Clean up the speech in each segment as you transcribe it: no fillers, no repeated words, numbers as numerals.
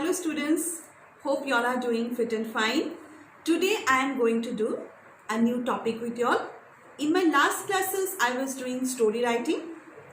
Hello students, hope you all are doing fit and fine. Today I am going to do a new topic with you all. In my last classes I was doing story writing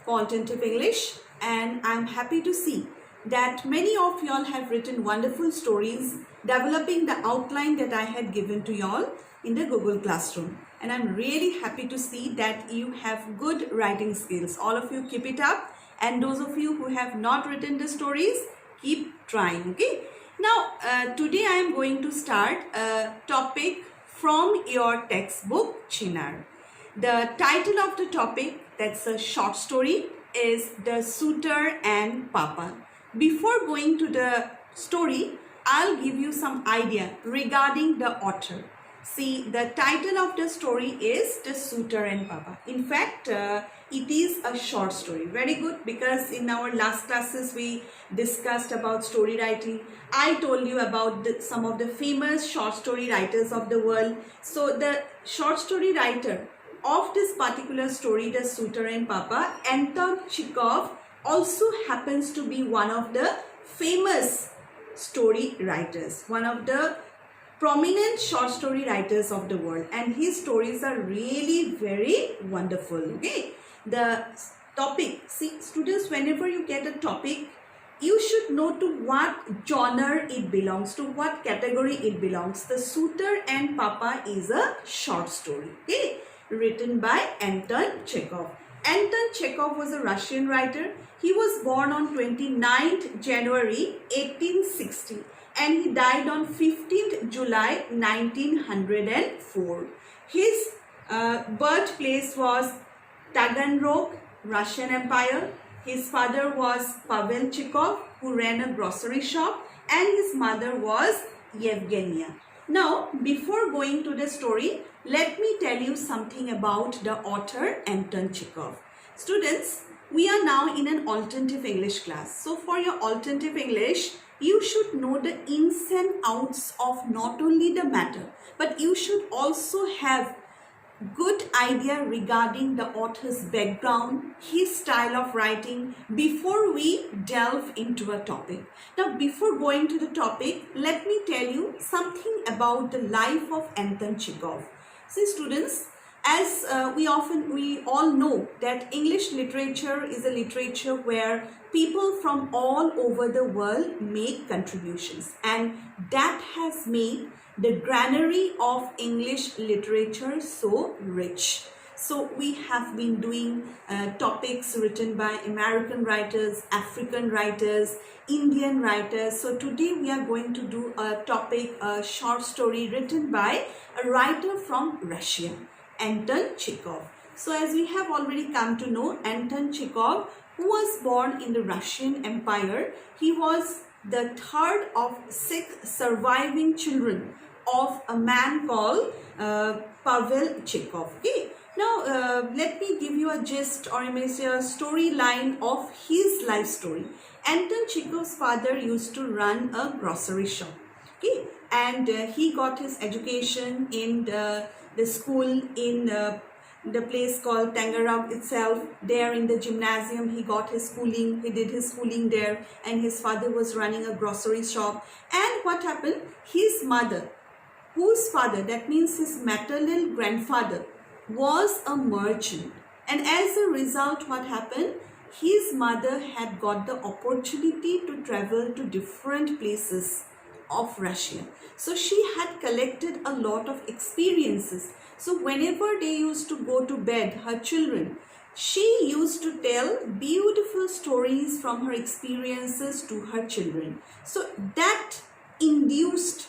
for alternative English, and I am happy to see that many of you all have written wonderful stories developing the outline that I had given to you all in the Google Classroom. And I am really happy to see that you have good writing skills. All of you keep it up, and those of you who have not written the stories, keep trying. Okay, now today I am going to start a topic from your textbook Chinar. The title of the topic, that's a short story, is The Suitor and Papa. Before going to the story, I'll give you some idea regarding the author. See, the title of the story is The Suitor and Papa. In fact, it is a short story. Very good, because in our last classes we discussed about story writing. I told you about some of the famous short story writers of the world. So the short story writer of this particular story, The Suitor and Papa, Anton Chekhov, also happens to be one of the famous story writers, one of the prominent short story writers of the world, and his stories are really very wonderful. Okay, the topic, see students, whenever you get a topic, you should know to what genre it belongs, to what category it belongs. The Suitor and Papa is a short story, okay, written by Anton Chekhov. Anton Chekhov was a Russian writer. He was born on 29th January 1860 and he died on 15th July 1904. His birthplace was Taganrog, Russian Empire. His father was Pavel Chekhov, who ran a grocery shop, and his mother was Yevgenia. Now, before going to the story, let me tell you something about the author Anton Chekhov. Students, we are now in an alternative English class. So for your alternative English, you should know the ins and outs of not only the matter, but you should also have good idea regarding the author's background, his style of writing, before we delve into a topic. Now, before going to the topic, let me tell you something about the life of Anton Chekhov. See students, as we all know that English literature is a literature where people from all over the world make contributions, and that has made the granary of English literature so rich. So we have been doing topics written by American writers, African writers, Indian writers. So today we are going to do a topic, a short story written by a writer from Russia, Anton Chekhov. So as we have already come to know, Anton Chekhov, who was born in the Russian Empire, he was the third of 6 surviving children of a man called Pavel Chekhov. Okay. Now let me give you a gist, or you may say a storyline of his life story. Anton Chekhov's father used to run a grocery shop. Okay, and he got his education in the school in the place called Tangarag itself. There in the gymnasium he got his schooling, he did his schooling there, and his father was running a grocery shop. And what happened, his mother, whose father, that means his maternal grandfather, was a merchant, and as a result what happened, his mother had got the opportunity to travel to different places of Russia. So she had collected a lot of experiences. So whenever they used to go to bed, her children, she used to tell beautiful stories from her experiences to her children. So that induced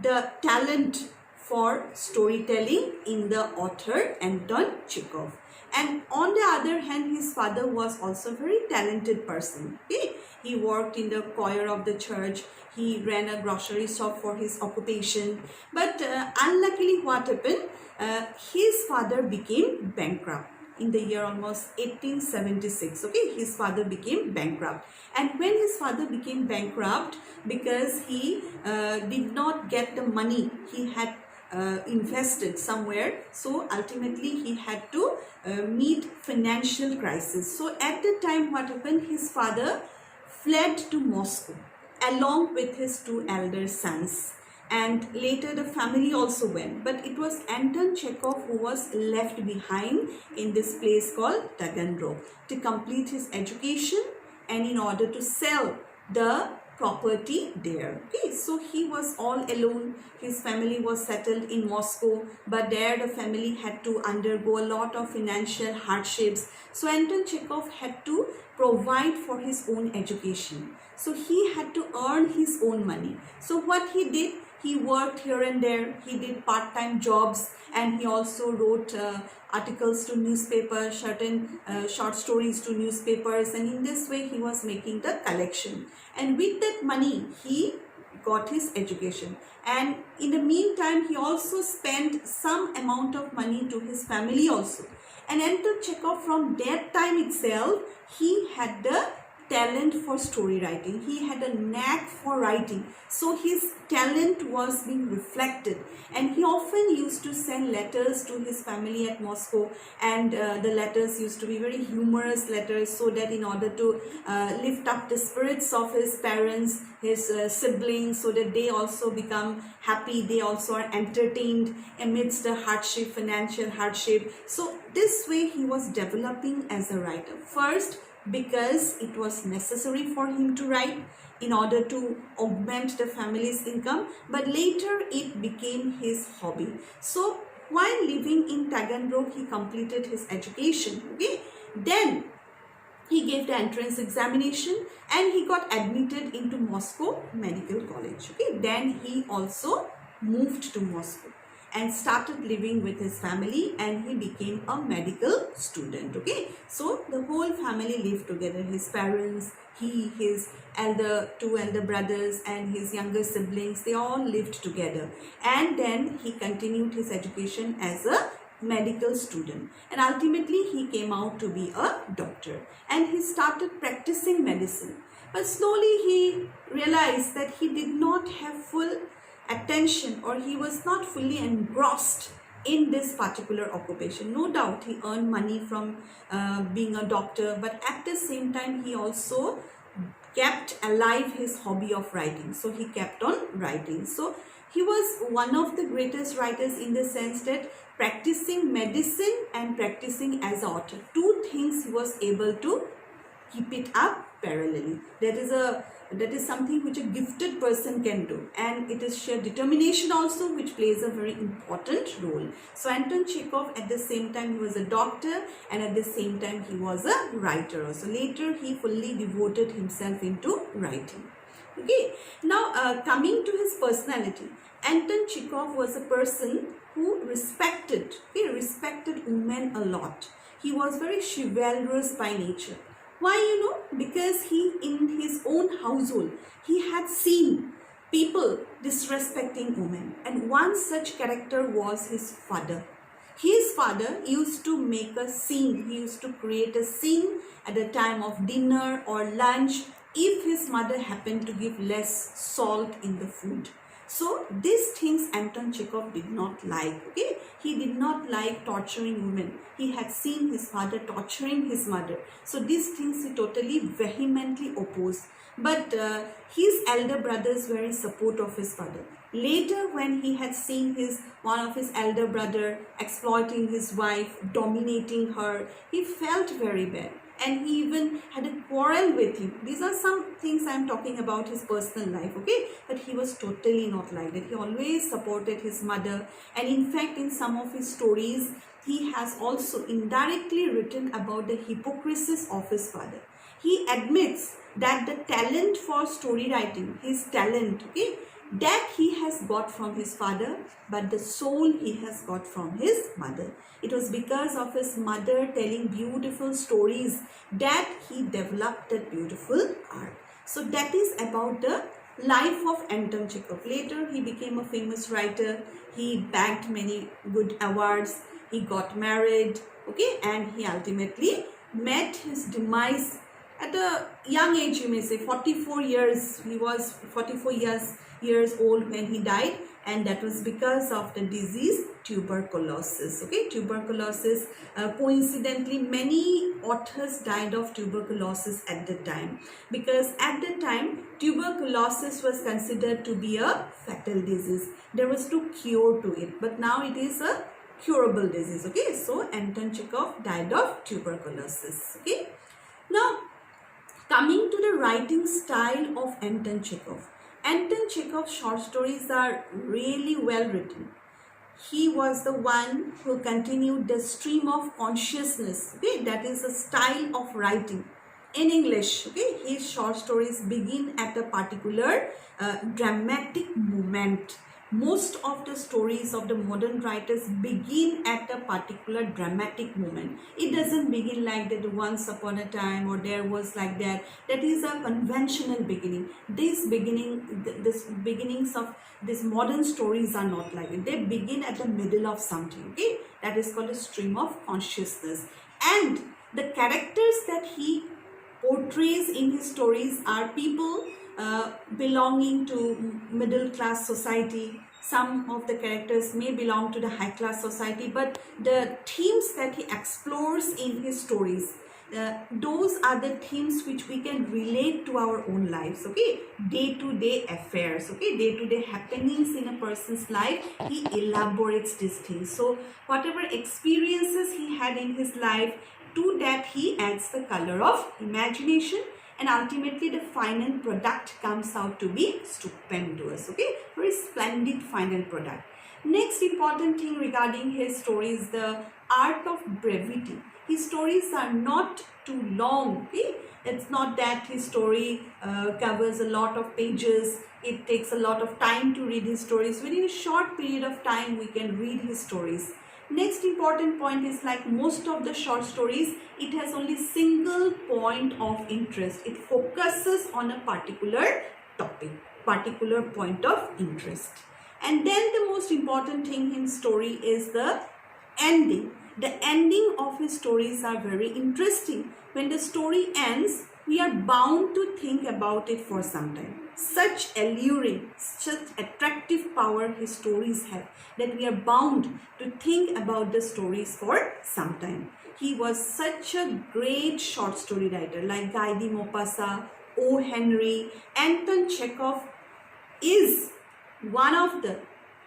the talent for storytelling in the author Anton Chekhov. And on the other hand, his father was also a very talented person. Okay? He worked in the choir of the church. He ran a grocery shop for his occupation. But unluckily what happened, his father became bankrupt in the year almost 1876. Okay, his father became bankrupt, and when his father became bankrupt, because he did not get the money he had invested somewhere, so ultimately he had to meet financial crisis. So at the time what happened, his father fled to Moscow along with his two elder sons. And later the family also went. But it was Anton Chekhov who was left behind in this place called Taganrog to complete his education and in order to sell the property there. Okay, so he was all alone. His family was settled in Moscow, but there the family had to undergo a lot of financial hardships. So Anton Chekhov had to provide for his own education. So he had to earn his own money. So what he did, he worked here and there, he did part-time jobs, and he also wrote articles to newspapers, certain short stories to newspapers, and in this way he was making the collection. And with that money he got his education, and in the meantime he also spent some amount of money to his family also. And Anton Chekhov, from that time itself, he had the talent for story writing. He had a knack for writing, so his talent was being reflected, and he often used to send letters to his family at Moscow, and the letters used to be very humorous letters, so that in order to lift up the spirits of his parents, his siblings, so that they also become happy, they also are entertained amidst the hardship, financial hardship. So this way he was developing as a writer. First, because it was necessary for him to write in order to augment the family's income, but later it became his hobby. So while living in Taganrog, he completed his education. Okay, then he gave the entrance examination and he got admitted into Moscow Medical College. Okay, then he also moved to Moscow and started living with his family, and he became a medical student. Okay, so the whole family lived together, his parents, he, his two elder brothers, and his younger siblings, they all lived together. And then he continued his education as a medical student, and ultimately he came out to be a doctor, and he started practicing medicine. But slowly he realized that he did not have full attention, or he was not fully engrossed in this particular occupation. No doubt he earned money from being a doctor, but at the same time he also kept alive his hobby of writing. So he kept on writing. So he was one of the greatest writers in the sense that practicing medicine and practicing as an author, two things he was able to keep it up parallelly. That is something which a gifted person can do, and it is sheer determination also which plays a very important role. So Anton Chekhov, at the same time he was a doctor, and at the same time he was a writer also. Later he fully devoted himself into writing. Okay, now coming to his personality, Anton Chekhov was a person who respected women a lot. He was very chivalrous by nature. Why, because he, in his own household, he had seen people disrespecting women, and one such character was his father. His father used to make a scene, he used to create a scene at the time of dinner or lunch if his mother happened to give less salt in the food. So these things Anton Chekhov did not like. Okay, he did not like torturing women. He had seen his father torturing his mother. So these things he totally vehemently opposed. But his elder brothers were in support of his father. Later, when he had seen one of his elder brother exploiting his wife, dominating her, he felt very bad. And he even had a quarrel with him. These are some things I am talking about his personal life, okay? But he was totally not like that. He always supported his mother. And in fact, in some of his stories, he has also indirectly written about the hypocrisies of his father. He admits that the talent for story writing, his talent, okay, that he has got from his father, but the soul he has got from his mother. It was because of his mother telling beautiful stories that he developed that beautiful art. So that is about the life of Anton Chekhov. Later he became a famous writer. He bagged many good awards. He got married, okay, and he ultimately met his demise at a young age, you may say 44 years, he was 44 years old when he died, and that was because of the disease tuberculosis. Okay, tuberculosis, coincidentally many authors died of tuberculosis at the time, because at the time tuberculosis was considered to be a fatal disease. There was no cure to it, but now it is a curable disease. Okay, so Anton Chekhov died of tuberculosis. Okay, now coming to the writing style of Anton Chekhov. Anton Chekhov's short stories are really well written. He was the one who continued the stream of consciousness. Okay, that is a style of writing. In English, okay, his short stories begin at a particular dramatic moment. Most of the stories of the modern writers begin at a particular dramatic moment. It doesn't begin like that, once upon a time, or there was like that. That is a conventional beginning. These beginnings of these modern stories are not like it. They begin at the middle of something. Okay, that is called a stream of consciousness. And the characters that he portrays in his stories are people belonging to middle class society. Some of the characters may belong to the high class society, but the themes that he explores in his stories, those are the themes which we can relate to our own lives. Okay, day-to-day affairs, okay, day-to-day happenings in a person's life, he elaborates these things. So whatever experiences he had in his life, to that he adds the color of imagination, and ultimately the final product comes out to be stupendous. Okay, very splendid final product. Next important thing regarding his story is the art of brevity. His stories are not too long. Okay, it's not that his story covers a lot of pages. It takes a lot of time to read his stories. Within a short period of time we can read his stories. Next important point is, like most of the short stories, it has only single point of interest. It focuses on a particular topic, particular point of interest. And then the most important thing in story is the ending. The ending of his stories are very interesting. When the story ends, we are bound to think about it for some time. Such alluring, such attractive power his stories have, that we are bound to think about the stories for some time. He was such a great short story writer, like Guy de Maupassant, O. Henry. Anton Chekhov is one of the,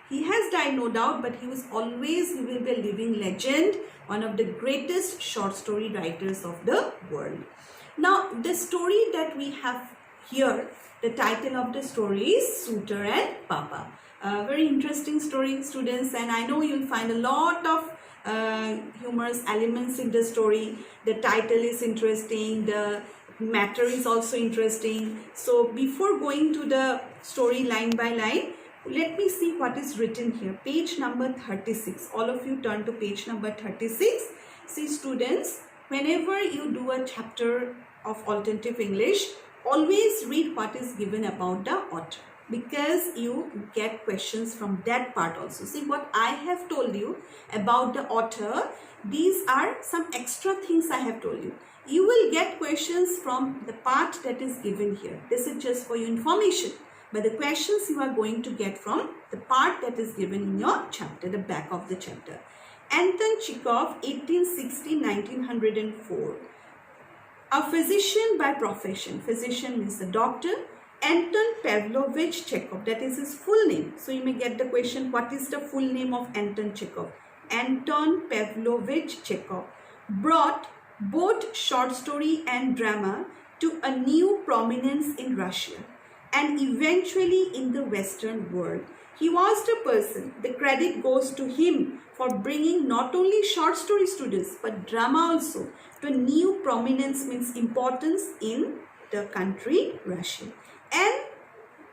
he has died no doubt, but he will be a living legend, one of the greatest short story writers of the world. Now the story that we have here, the title of the story is Suitor and Papa. Very interesting story, students, and I know you'll find a lot of humorous elements in the story. The title is interesting, the matter is also interesting. So before going to the story line by line, let me see what is written here. Page number 36. All of you turn to page number 36. See, students, whenever you do a chapter of alternative English, always read what is given about the author, because you get questions from that part also. See, what I have told you about the author, these are some extra things I have told you. You will get questions from the part that is given here. This is just for your information. But the questions you are going to get from the part that is given in your chapter, the back of the chapter. Anton Chekhov, 1860-1904. A physician by profession. Physician means the doctor. Anton Pavlovich Chekhov, that is his full name. So you may get the question, what is the full name of Anton Chekhov? Anton Pavlovich Chekhov brought both short story and drama to a new prominence in Russia and eventually in the Western world. He was the person, the credit goes to him for bringing not only short story students but drama also to a new prominence, means importance in the country Russia and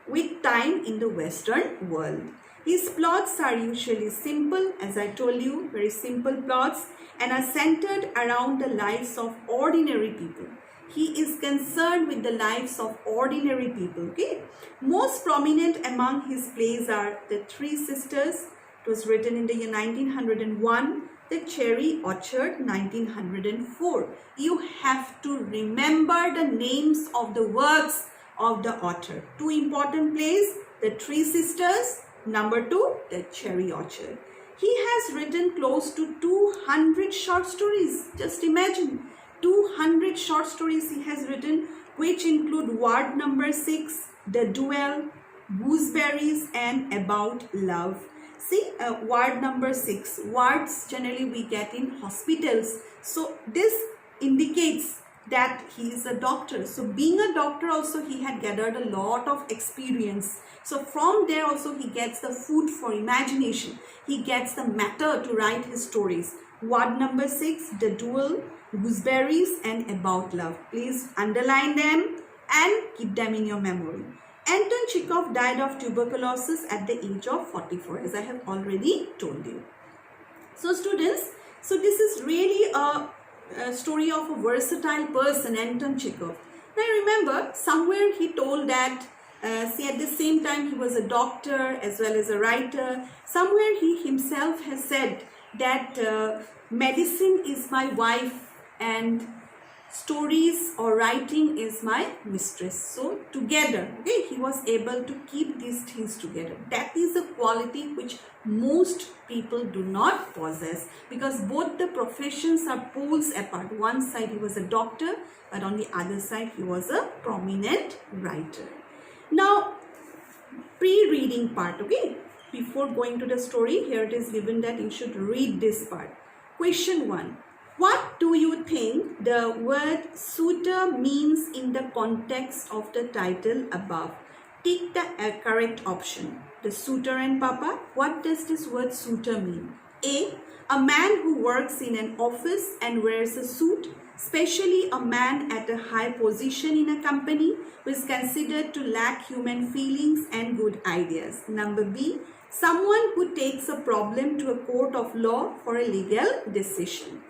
with time in the Western world. His plots are usually simple, as I told you, very simple plots, and are centered around the lives of ordinary people. He is concerned with the lives of ordinary people. Okay, most prominent among his plays are The Three Sisters. It was written in the year 1901. The Cherry Orchard, 1904. You have to remember the names of the works of the author. Two important plays, The Three Sisters, number 2, The Cherry Orchard. He has written close to 200 short stories. Just imagine, 200 short stories he has written, which include Ward Number 6, The Duel, Gooseberries, and About Love. See, ward number 6. Wards generally we get in hospitals. So this indicates that he is a doctor. So being a doctor also, he had gathered a lot of experience. So from there also he gets the food for imagination. He gets the matter to write his stories. Ward number 6, The Duel, Gooseberries, and About Love. Please underline them and keep them in your memory. Anton Chekhov died of tuberculosis at the age of 44, as I have already told you. So students, so this is really a story of a versatile person, Anton Chekhov. Now remember, somewhere he told that, see, at the same time he was a doctor as well as a writer. Somewhere he himself has said that medicine is my wife and stories or writing is my mistress. So together, okay, he was able to keep these things together. That is a quality which most people do not possess, because both the professions are poles apart. One side he was a doctor, but on the other side he was a prominent writer. Now, pre-reading part, okay, before going to the story, here it is given that you should read this part. Question 1. What do you think the word suitor means in the context of the title above? Take the correct option. The suitor and papa. What does this word suitor mean? A man who works in an office and wears a suit, especially a man at a high position in a company who is considered to lack human feelings and good ideas. Number B, someone who takes a problem to a court of law for a legal decision.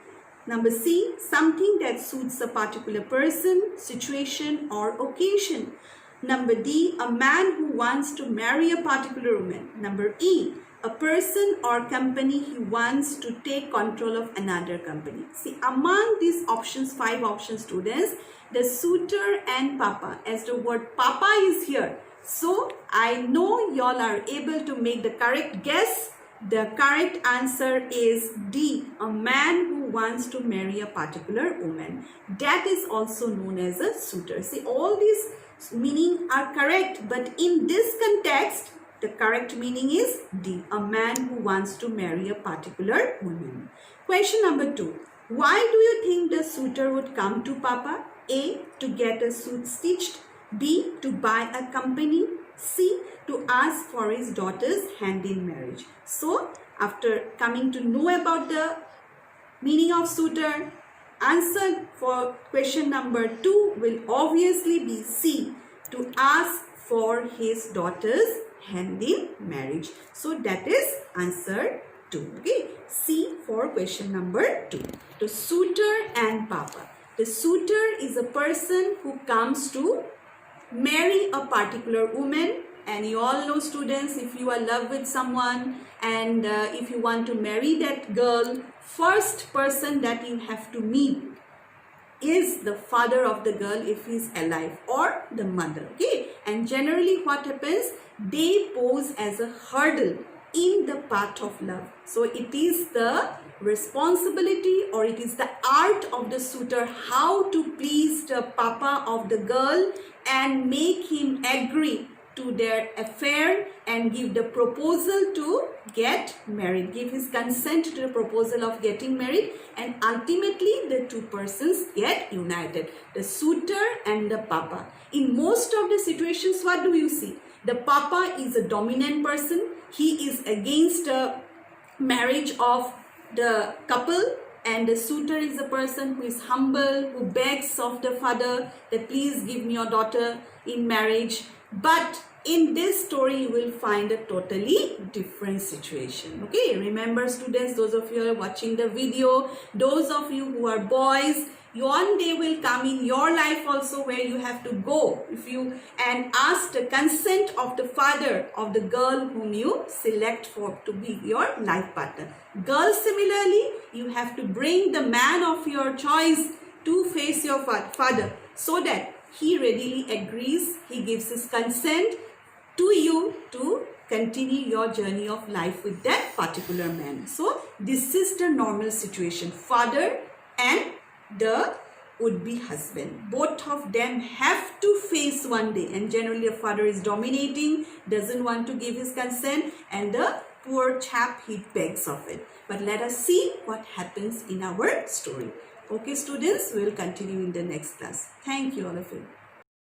Number C, something that suits a particular person, situation, or occasion. Number D, a man who wants to marry a particular woman. Number E, a person or company he wants to take control of another company. See, among these options, 5 options, students, the suitor and papa, as the word papa is here. So, I know y'all are able to make the correct guess. The correct answer is D, a man who wants to marry a particular woman. That is also known as a suitor. See, all these meanings are correct, but in this context, the correct meaning is D, a man who wants to marry a particular woman. Question number 2. Why do you think the suitor would come to Papa? A, to get a suit stitched. B, to buy a company. C, to ask for his daughter's hand in marriage. So, after coming to know about the meaning of suitor, answer for question number 2 will obviously be C, to ask for his daughter's hand in marriage. So, that is answer 2. Okay, C for question number 2. The suitor and Papa. The suitor is a person who comes to marry a particular woman, and you all know, students, if you are in love with someone and if you want to marry that girl, first person that you have to meet is the father of the girl if he is alive, or the mother. Okay, and generally what happens, they pose as a hurdle in the path of love. So it is the responsibility, or it is the art of the suitor how to please the papa of the girl and make him agree to their affair and give the proposal to get married, give his consent to the proposal of getting married, and ultimately the two persons get united, the suitor and the papa. In most of the situations, what do you see? The papa is a dominant person. He is against a marriage of the couple, and the suitor is a person who is humble, who begs of the father that please give me your daughter in marriage. But in this story, you will find a totally different situation. Okay, remember, students, those of you who are watching the video, those of you who are boys, one day will come in your life also where you have to go and ask the consent of the father of the girl whom you select for to be your life partner. Girls, similarly, you have to bring the man of your choice to face your father so that he readily agrees, he gives his consent to you to continue your journey of life with that particular man. So this is the normal situation. Father and the would-be husband, both of them have to face one day, and generally a father is dominating, doesn't want to give his consent, and the poor chap, he begs of it. But let us see what happens in our story. Okay students, we will continue in the next class. Thank you all of you.